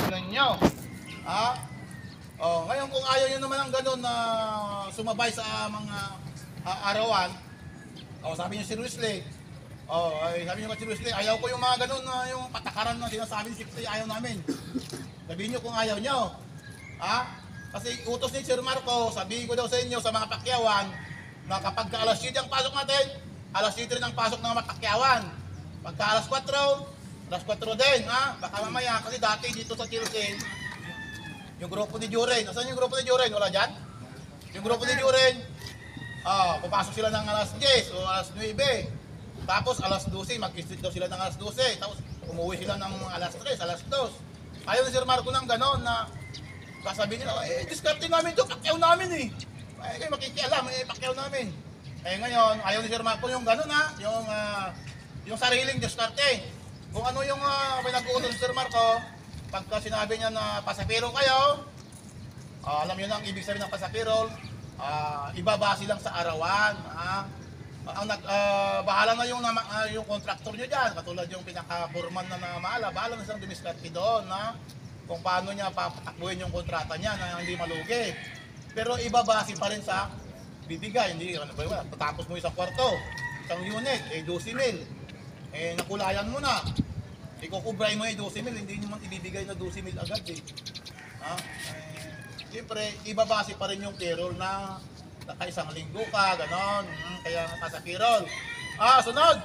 kaibigan nyo. Ha? Oh, ngayon kung ayaw nyo naman ng ganun na sumabay sa mga arawan, sabi nyo seriously, sabi nyo seriously, ayaw ko yung mga ganun na yung patakaran na sinasabi ni Sikli, ayaw namin. Sabihin nyo kung ayaw nyo. Ha? Kasi utos ni Sir Marco, sabihin ko daw sa inyo sa mga pakyawan, na kapag alas 7 ang pasok natin, alas 7 rin ang pasok ng mga pakyawan. Pagka alas 4 din, ha? Baka mamaya, kasi dati dito sa Chilsin, yung grupo ni Juren. Nasaan yung grupo ni Juren? Wala dyan? Yung grupo ni Juren, papasok sila ng alas 10 o alas 9. Tapos alas 12, mag-street daw sila ng alas 12. Tapos umuwi sila ng alas 3, alas 2. Ayaw ni Sir Marco ng gano'n na sasabihin nila, diskarte namin ito, pakyaw namin eh. Kayo makikialam, pakyaw namin. Ngayon, ayaw ni Sir Marco yung gano'n ha, yung sariling diskarte. Kung ano yung pinag-uutos ni Sir Marco, pagka sinabi niya na pasapiro kayo, alam niyo na ang ibig sabihin ng pasapiro, ibabase lang sa arawan. Bahala na yung contractor niyo dyan, katulad yung pinaka-foreman na maala, bahala na silang dumiskarte doon na kung paano niya papatakbuhin yung kontrata niya na hindi malugi. Pero ibabase pa rin sa bibigay, hindi patapos mo isang kwarto, isang unit, 12,000, nakulayan mo na. Ikukubray mo 12,000, hindi naman ibibigay na 12,000 agad eh. Siyempre, ibabase pa rin yung payroll na naka-isang linggo ka, ganon. Kaya nasa payroll. Sunod!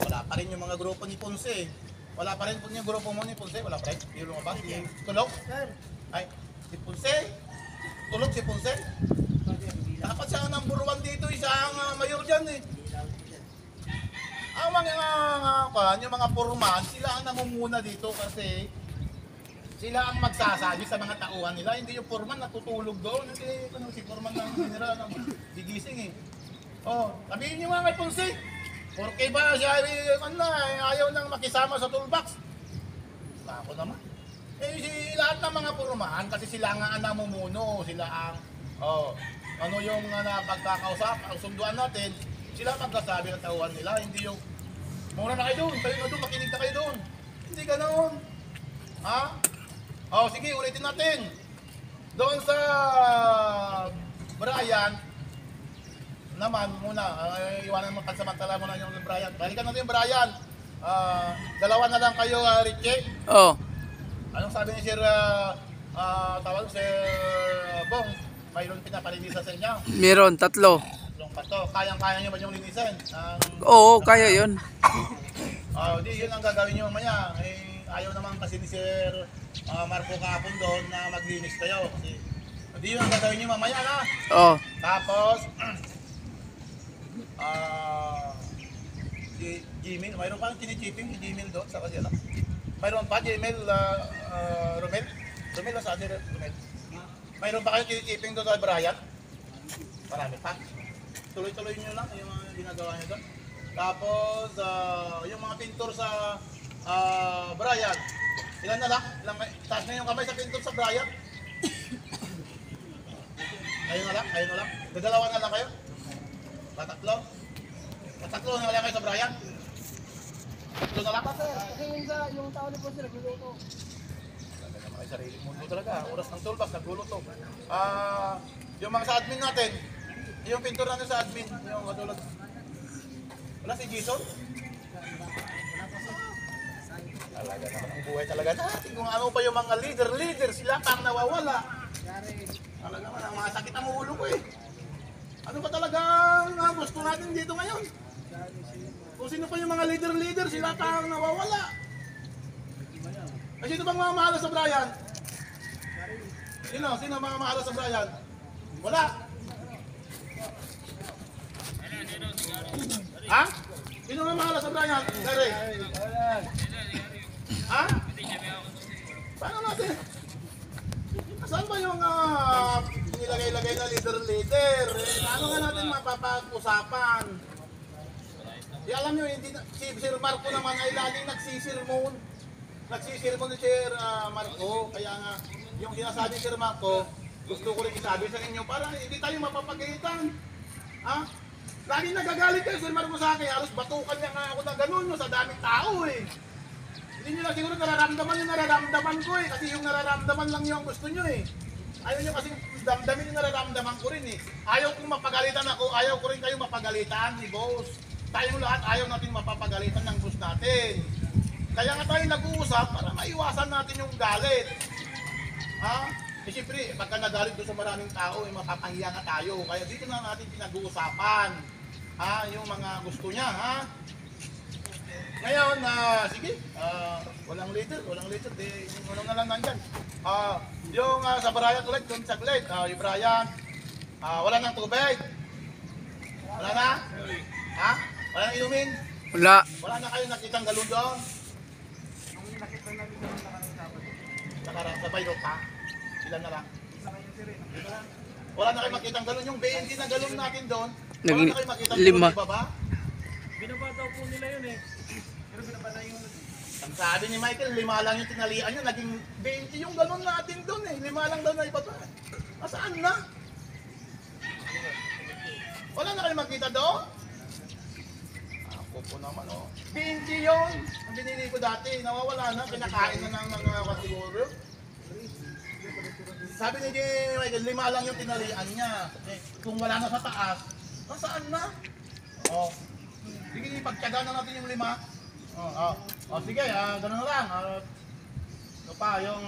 Wala pa rin yung mga grupo ni Ponce. Wala pa rin yung grupo mo ni Ponce. Wala pa rin. Hindi lumabas. Tulog? Ay, si Ponce? Tulog si Ponce? Dapat siya ang number 1 dito, isang mayor dyan eh. Ang yung mga foreman, sila ang namumuna dito kasi sila ang magsasabi sa mga tauhan nila. Hindi yung foreman natutulog doon. Hindi si foreman ng general ng gigising eh. Sabihin nyo nga kay Ponce, porque ba siya ayaw nang makisama sa toolbox? Ako naman. Lahat ng mga foreman, kasi sila nga ang namumuno, sila ang ano yung pagkakausap, ang sunduan natin, sila magkasabi ng tauhan nila, hindi yung muna na kayo doon, makinig na kayo doon. Hindi ganoon. Sige, ulitin natin. Doon sa Brian, naman muna, iwanan mo pansamantala muna yung Brian. Balikan natin yung Brian. Dalawa na lang kayo, Richie. Anong sabi ni Sir, tawag Sir Bong, mayroon pinapalinisan sa inyo? Meron, 3. Kayang-kaya nyo ba yung linisan? Oo, kaya yun. Di, yun ang gagawin nyo mamaya. Ayaw naman kasi ni Sir Marco kahapon doon na maglinis kayo. Kasi, di yun ang gagawin nyo mamaya na. Tapos, si Gmail, mayroon pa kinichiping si Gmail doon sa kanila. Mayroon pa Gmail, Romel? Romel o sa atin, Romel? Mayroon pa kayo kinichiping doon sa Brian? Marami pa. Tuloy-tuloy nyo lang yung mga ginagawa nyo doon. Tapos, yung mga pintor sa Brian, ilan na lang? Taas na yung kamay sa pintor sa Brian? Ayun na lang. Dadalawa na lang kayo? Patatlo na lang kayo sa Brian? Tatlo na lang? Kasi yung tao ni Ponce nagluluto. Talaga naman kayo sariling mundo talaga. Oras ng toolbox, nagluluto. Yung mga sa admin natin, yung pintor natin sa admin, yung katulad. Wala si Jason? Talaga naman ang buhay talaga natin. Kung ano pa yung mga leader, sila pang nawawala. Talaga naman, ang mga sakit ang ulo ko eh. Ano ba talaga ang gusto natin dito ngayon? Kung sino pa yung mga leader, sila pang nawawala. Sino bang mga mahala sa Brian? Sino mga mahala sa Brian? Wala. Sino nga mahala sa Brian? Gary? Paano natin? Saan ba yung nilagay-lagay na leader? Ano nga natin mapapag-usapan? Alam nyo, si Sir Marco naman ay laging nagsisirmon. Nagsisirmon ni Sir Marco. Kaya nga, yung sinasabi ni Sir Marco, gusto ko rin isabi sa inyo para hindi tayo mapapagalitan. Lagi nagagalit kayo, Sir Marco sa akin. Halos batukan niya nga ako na gano'n sa daming tao eh. Hindi Hindi nyo lang siguro nararamdaman yung nararamdaman ko eh. Kasi yung nararamdaman lang yung gusto nyo eh. Ayaw nyo kasi damdamin yung nararamdaman ko rin eh. Ayaw kong mapagalitan ako, ayaw ko rin kayo mapagalitan ni boss. Tayong lahat ayaw natin mapapagalitan ng boss natin. Kaya nga tayo nag-uusap para maiwasan natin yung galit. Ha? Eh siyempre, pagka nagalit doon sa maraming tao, eh, mapapahiya nga tayo. Kaya dito na natin pinag-uusapan. Ha? Yung mga gusto niya, ha? Ngayon, sige, walang leader, ano na lang nandyan. Yung sa Brian ulit, doon sa Glade, yung Brian, wala nang tubig. Wala na? Ha? Wala nang inumin? Wala. Wala na kayo nakitang galon doon? Sa Bayrok ha? Sila na lang. Wala na kayo makitang galon. Yung 20 na galon natin doon, wala Naging na kayo makitang 5. galon, di ba ba? Binaba daw po nila yun eh. Pero binaba na yung... Ang sabi ni Michael, 5 lang yung tinalian nyo, naging 20 yung galon natin doon eh. 5 lang daw na ibaba. Saan na? Wala na kayo makita doon? Ako po naman oh. 20 yun. Ang binili ko dati, nawawala na, kinakain na ng mga kasiguro. Sabi ni Michael, 5 lang yung tinalian niya. Eh, kung wala na sa taas, saan na? Oh. Sige, pagtyaga na natin yung 5. Sige, gano'n na lang. Ano pa, yung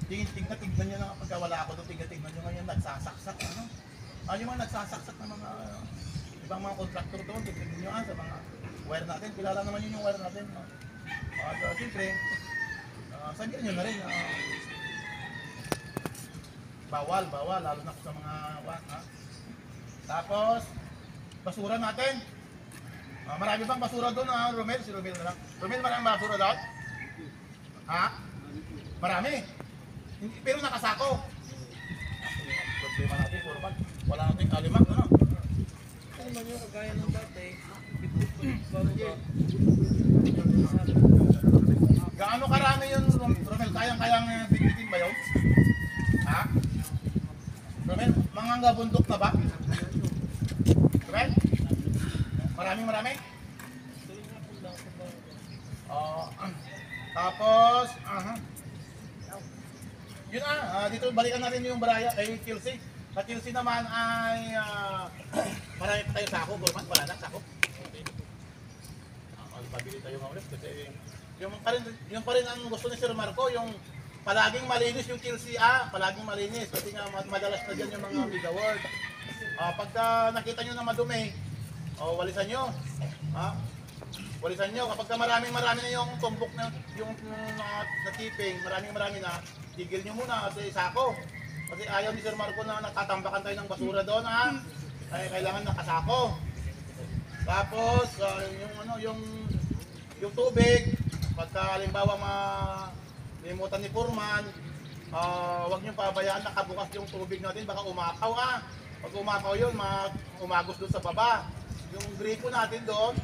tignan nyo na pagka wala ako doon, tignan nyo ngayon nagsasaksak. Ano? Yung mga nagsasaksak na mga ibang mga contractor doon, tignan nyo sa mga wire natin. Kilala naman yun yung wire natin. Siyempre, sabihin nyo na rin. Bawal, lalo na sa mga Tapos, basura natin. Marami bang basura doon, Romel? Si Romel na lang. Romel, maraming basura doon? Ha? Marami. Pero nakasako. Problema natin, Kurban. Wala natin kalimang, ano? Ano man yung kagaya ng dati. Bababa. Gaano karami yun, Romel? Kayang-kayang bitbitin ba yun? Ha? Romel, mga bundok na ba? Romel? Marami? Tapos, yun dito balikan natin yung Baraya kay Chelsea. Sa Chelsea naman ay marami pa tayo sako, Gorman, wala na sako. Pabili tayo nga ulit kasi yung pa rin ang gusto ni Sir Marco, yung palaging malinis yung Chelsea, palaging malinis kasi nga madalas na dyan yung mga Mega World. Pagka nakita nyo na madumi, walisan nyo. Walisan nyo. Kapag marami na yung tumbok na yung natiping, marami na, tigil nyo muna kasi sako. Kasi ayaw ni Sir Marco na nakatambakan tayo ng basura doon, ay kailangan nakasako. Tapos yung tubig, pagka halimbawa limutan ni Foreman, huwag nyo pabayaan nakabukas yung tubig natin, baka umakaw Pag umakaw yun, umagos doon sa baba. Yung gripo natin doon,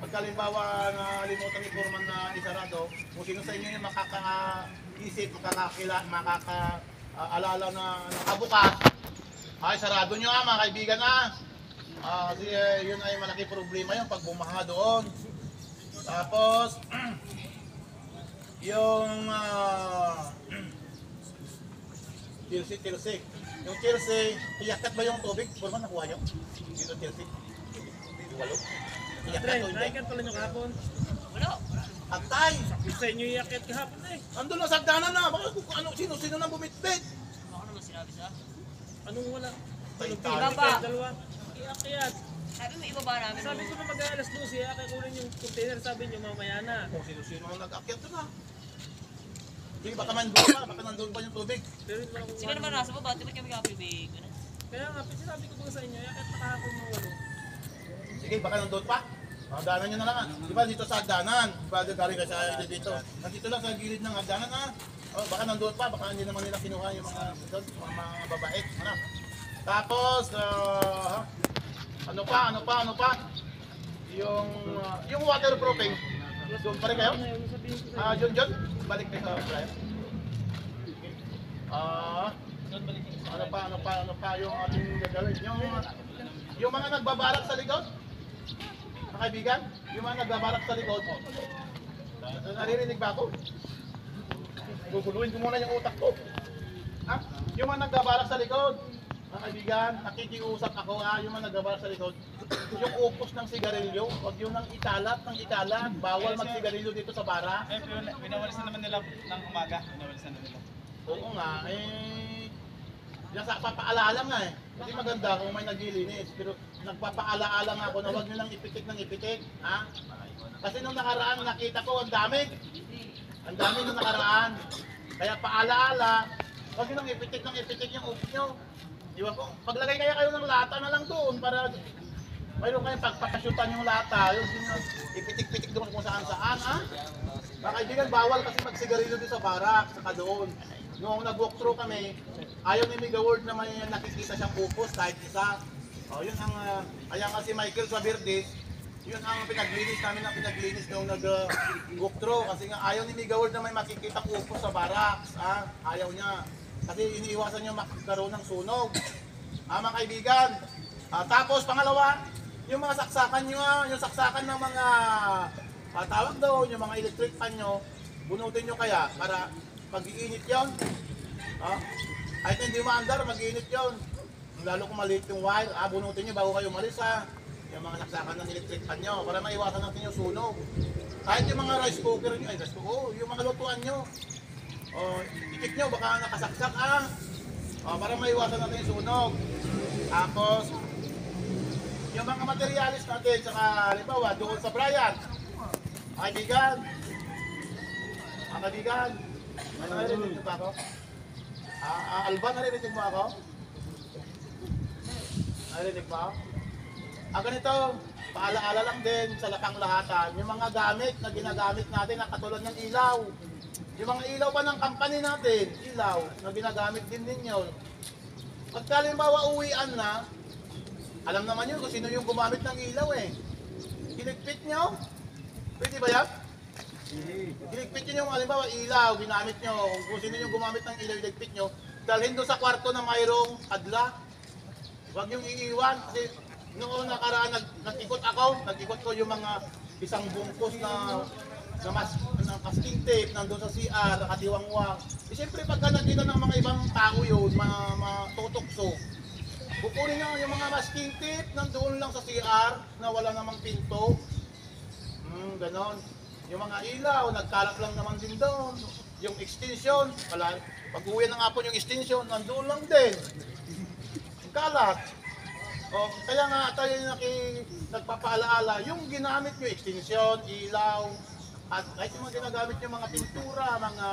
pagkalimbawa na limutan ni Foreman na isarado, kung sino sa inyo yung makakaisip, makakaalala na nakabukas, ay sarado nyo mga kaibigan kasi yun ay malaki problema yun pag bumaha doon. Tapos, yung Chelsea. Yung Chelsea, iyakat ba yung tubig? Foreman, nakuha nyo? Dito Chelsea. Walo. Naikat pala nyo kahapon. Wala. Agtay! Sa inyo iakit kahapon eh. Andun na sa hagdanan na. Baka sino nang bumitbit? Baka naman sinabi sa Anong wala? Tay, Baba. Dalawa. Iakyat. Sabi mo ibaba namin. Sabi ko na mag-alas 12, kunin yung container, sabi nyo mamaya na. Kung sino ang nag-akyat doon Sige, baka nandun pa yung tubig. Pero yun lang ako. Sino naman nasa baba? Di ba kami kapibig? Kaya nga, sinabi ko ba sa inyo, iakit na kahapon ng walo. Sige, baka nandun pa. Daanan nyo na lang Di ba dito sa hagdanan? Di ba galing ka sa dito? Nandito lang sa gilid ng hagdanan baka nandun pa. Baka hindi naman nila kinuha yung mga babait. Tapos, ano pa? Yung waterproofing. Doon pa rin kayo? John, balik kayo sa Brian. Ano pa yung ating gagawin? Yung mga nagbabalak sa likod? Mga kaibigan, yung mga nagbabalak sa likod, naririnig ba ako? Guguluhin ko muna yung utak ko. Ha? Yung mga nagbabalak sa likod, mga kaibigan, nakikiusap ako yung mga nagbabalak sa likod, yung upos ng sigarilyo, huwag yun ng italat, bawal magsigarilyo dito sa bara. Eh, pinawalisan naman nila ng umaga. Pinawalisan na nila. Oo nga, yan sa papaalala nga Kasi maganda kung may naglilinis, pero nagpapaalaala nga ako na huwag nyo lang ipitik ng ipitik. Ha? Kasi nung nakaraan nakita ko ang dami. Ang dami nung nakaraan. Kaya paalaala, huwag nyo lang ipitik ng ipitik yung upos nyo. Di ba po? Paglagay kaya kayo ng lata na lang doon para mayroon kayong pagpakasyutan yung lata. Yung ipitik-pitik doon kung saan-saan. Ha? Mga kaibigan, bawal kasi magsigarilyo doon sa barak, saka doon. Noong nag-walk through kami, ayaw ni Mega World na may nakikita siyang upos kahit isa. O, yun ang, kaya nga si Michael Saberdes, yun ang pinaglinis namin noong nag-walk through. Kasi nga ayaw ni Mega World na may makikita upos sa barracks. Ayaw niya. Kasi iniiwasan niya magkaroon ng sunog. Mga kaibigan. Tapos pangalawa, yung mga saksakan nyo, yung saksakan ng mga tawag doon, yung mga electric fan nyo, bunutin nyo kaya para mag-iinit yun. Kahit hindi maandar, mag-iinit yun. Lalo kung maliit yung wire, bunutin nyo bago kayo umalis yung mga saksakan ng electric fan nyo para maiwasan natin yung sunog. Kahit yung mga rice cooker nyo, yung mga lutuan nyo, itik nyo, baka nakasaksak para maiwasan natin yung sunog. Tapos, yung mga materialis natin, saka halimbawa, doon sa Brian, kaibigan, narinig niyo ba ako? Alba, narinig mo ako? Narinig mo? Ganito, paalaala lang din sa lapang lahatan, yung mga gamit na ginagamit natin na katulad ng ilaw. Yung mga ilaw pa ng company natin, ilaw, na ginagamit din ninyo. Pagka halimbawa uwian na, alam naman yun kung sino yung gumamit ng ilaw Kinigpit nyo? Pwede ba yan? Kinigpit nyo yung halimbawa ilaw, ginamit nyo. Kung sino yung gumamit ng ilaw, kinigpit nyo. Dalhin doon sa kwarto na mayroong adla. Huwag yung iiwan. Kasi noong nakaraan, nag-ikot ko yung mga isang bungkos na masking tape nandun sa CR, nakatiwangwang. Siyempre pagka nakita ng mga ibang tao yun, matutokso. Kukunin nyo yung mga masking tape nandoon lang sa CR na wala namang pinto. Ganon. Yung mga ilaw, nagkalat lang naman din doon. Yung extension, pag uwi ng hapon yung extension, nandoon lang din. Kalat. Kaya nga tayo nagpapaalaala, yung ginamit nyo, extension, ilaw, at kahit yung mga ginagamit nyo mga pintura, mga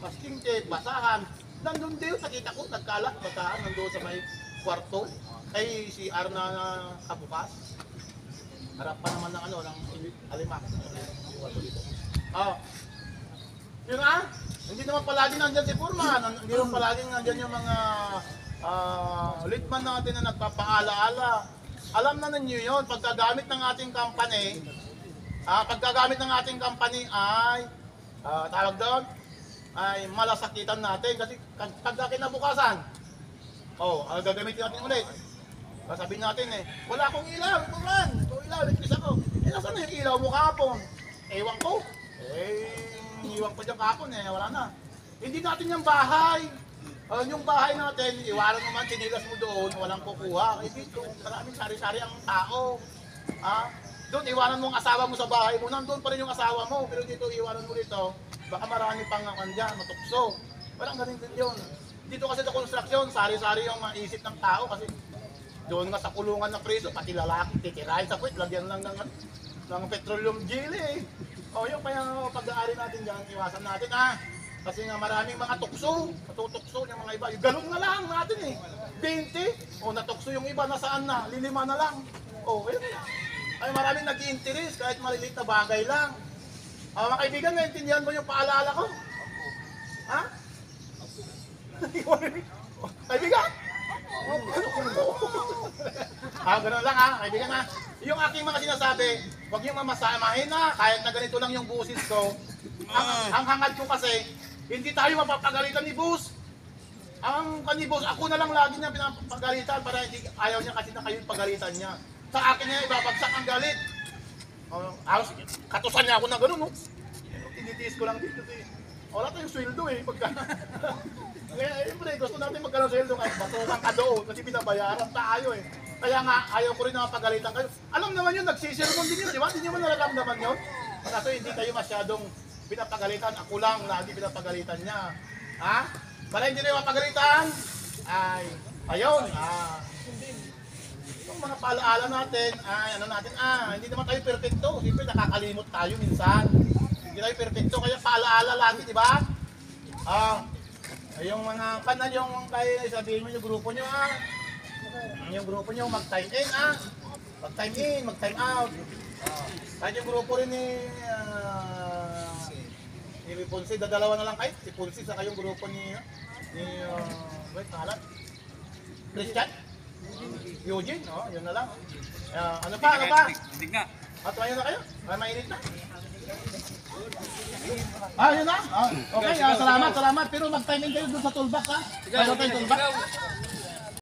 masking tape, basahan, nandun din, nakita ko, nagkalat, basahan, nandun sa may kwarto, ay CR na kabukas. Harap pa naman ng ng alimak. Yun hindi naman palagi nandyan si Purman, hindi naman palagi nandyan yung mga litman natin na nagpapaalaala. Alam na ninyo yun, pagkagamit ng ating company, ay, tawag doon, ay malasakitan natin kasi pagka kinabukasan, gagamitin natin ulit. Sabihin natin wala akong ilaw, Purman, ligtas ako. Nasaan na yung ilaw mo kahapon? Ewan ko. Iwan ko dyan kahapon wala na. Hindi natin yung bahay. Yung bahay natin, iwanan naman, sinilas mo doon, walang kukuha. Dito, maraming sari-sari ang tao. Doon, iwanan mo ang asawa mo sa bahay mo, nandun pa rin yung asawa mo. Pero dito, iwanan mo dito, baka marami pang dyan, matukso. Parang ganun din yun. Dito kasi sa construction, sari-sari yung maisip ng tao kasi doon nga sa kulungan na preso, pati lalaki, titirahin sa puwit, lagyan lang ng petroleum jelly. Yung kaya pag-aari natin dyan, iwasan natin kasi nga maraming mga tukso, natutukso yung mga iba. Yung galon na lang natin 20, natukso yung iba, nasaan na? Lilima na lang. Ayun na. Ay maraming nag-i-interest kahit maliliit na bagay lang. Mga kaibigan, naintindihan mo yung paalala ko? Kaibigan? Ganun lang kaibigan Yung aking mga sinasabi, huwag niyong mamasamahin kahit na ganito lang yung busis ko. Ang hangad ko kasi, hindi tayo mapapagalitan ni Boss. Ang kanibos, ako na lang lagi niya pinapagalitan para hindi ayaw niya kasi na kayo pagalitan niya. Sa akin niya ibabagsak ang galit. Alos, katusan niya ako na gano'n, no? Tinitiis ko lang dito. Wala tayong sweldo eh. Pagka... Kaya, siyempre, gusto natin magkaroon sweldo kahit batukan ka doon kasi binabayaran tayo eh. Kaya nga, ayaw ko rin na mapagalitan kayo. Alam naman yun, nagsisermon din yun, di ba? Hindi nyo man nararamdaman yun. Kaso hindi kayo masyadong pinapagalitan. Ako lang, lagi pinapagalitan niya. Ha? Para hindi na mapagalitan, ay, ayun, itong mga paalaala natin, ay, ano natin, hindi naman tayo perfecto. Siyempre, nakakalimot tayo minsan. Hindi tayo perfecto, kaya paalaala lagi, di ba? Yung mga kanan, yung kayo, sabihin mo yung grupo nyo, yung grupo nyo, mag-time in, mag-time in, mag-time out. Kahit yung grupo rin ni Ponce, dadalawa na lang kayo. Si Ponce sa kayong grupo ni wait, pangalan? Christian? Eugene, yun na lang. Ano pa? Hindi nga. Tumayo na kayo? Mainit na? Yun na? Okay, salamat. Pero mag-time in kayo dun sa toolbox, ha? Mayroon tayong toolbox.